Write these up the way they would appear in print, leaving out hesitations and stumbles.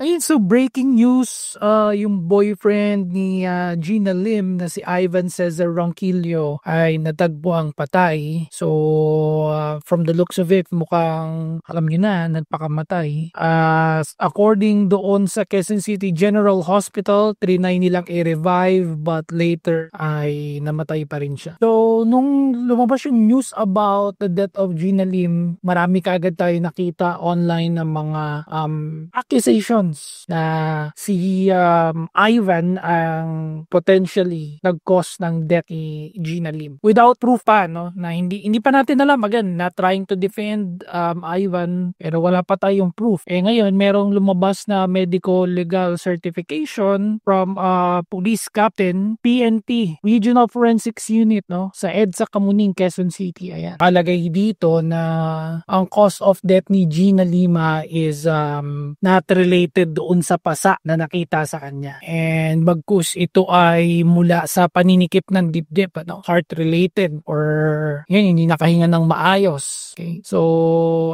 Ayun, so breaking news, yung boyfriend ni Gina Lim na si Ivan Cesar Ronquillo ay natagpuang patay. So, from the looks of it, mukhang alam nyo na, nagpakamatay. According doon sa Quezon City General Hospital, trinay nilang i-revive but later ay namatay pa rin siya. So, nung lumabas yung news about the death of Gina Lim, marami kaagad tayo nakita online ng mga accusations na si Ivan ang potentially nag-cause ng death ni Gina Lim. Without proof pa, no? Na hindi pa natin alam. Again, not trying to defend Ivan, pero wala pa tayong proof. Ngayon, merong lumabas na medical legal certification from police captain, PNP, Regional Forensics Unit, no? Sa EDSA Kamuning, Quezon City. Ayan. Palagay dito na ang cause of death ni Gina Lima is not related doon sa pasa na nakita sa kanya. And bagkus ito ay mula sa paninikip ng dibdib, heart related or hindi nakahinga ng maayos. Okay? So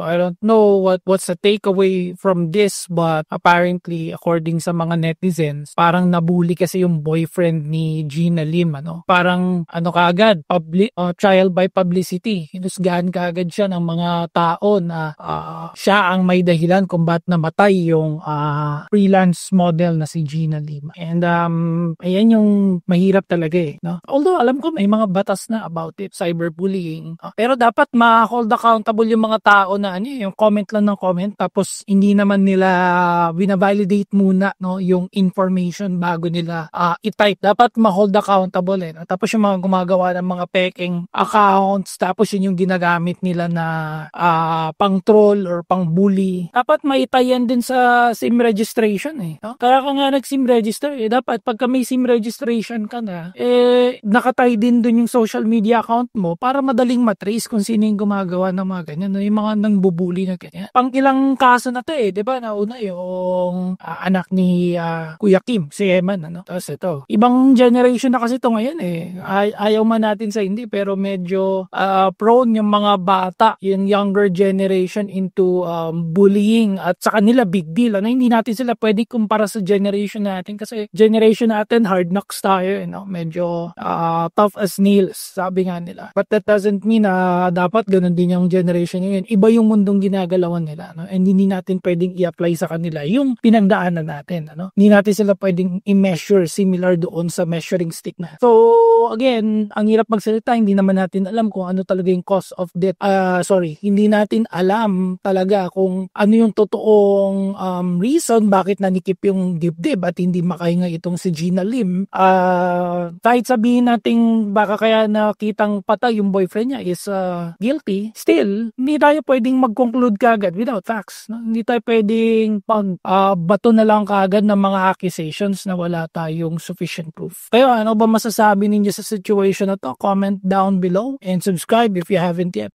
I don't know what's the takeaway from this, but apparently according sa mga netizens, parang nabully kasi yung boyfriend ni Gina Lim, parang kaagad trial by publicity. Hinusgahan kaagad siya ng mga tao na siya ang may dahilan kung ba't namatay yung freelance model na si Gina Lima. And ayan yung mahirap talaga no? Although alam ko may mga batas na about it, cyberbullying. Pero dapat ma-hold accountable yung mga tao na yung comment lang ng comment tapos hindi naman nila binavalidate muna yung information bago nila i-type. Dapat ma-hold accountable Tapos yung mga gumagawa ng mga peking accounts tapos yun yung ginagamit nila na pang-troll or pang-bully. Dapat maitayan din sa SIM registration Kaya ka nga nag-SIM register dapat pagka may SIM registration ka na nakatay din dun yung social media account mo para madaling matrace kung sino yung gumagawa ng mga ganyan yung mga nangbubuli na ganyan. Pang ilang kaso na to diba nauna yung anak ni Kuya Kim, si Eman tapos ito ibang generation na kasi to ngayon ayaw man natin sa hindi pero medyo prone yung mga bata, yung younger generation into bullying at sa kanila big deal hindi natin sila pwede kumpara sa generation natin kasi generation natin hard knocks tayo medyo tough as nails sabi nga nila, but that doesn't mean na dapat ganun din yung generation ngayon. Iba yung mundong ginagalawan nila and hindi natin pwedeng i-apply sa kanila yung pinagdaanan natin hindi natin sila pwedeng i-measure similar doon sa measuring stick na. So again, ang hirap magsalita, hindi naman natin alam kung ano talaga yung cause of death. Hindi natin alam talaga kung ano yung totoong reason bakit nanikip yung dibdib at hindi makahinga itong si Gina Lim. Kahit sabihin natin baka kaya nakitang patay yung boyfriend niya is guilty, still, hindi tayo pwedeng mag-conclude kagad without facts. Hindi tayo pwedeng bato na lang kagad ng mga accusations na wala tayong sufficient proof. Kaya ano ba masasabi ninyo sa situation na to? Comment down below and subscribe if you haven't yet.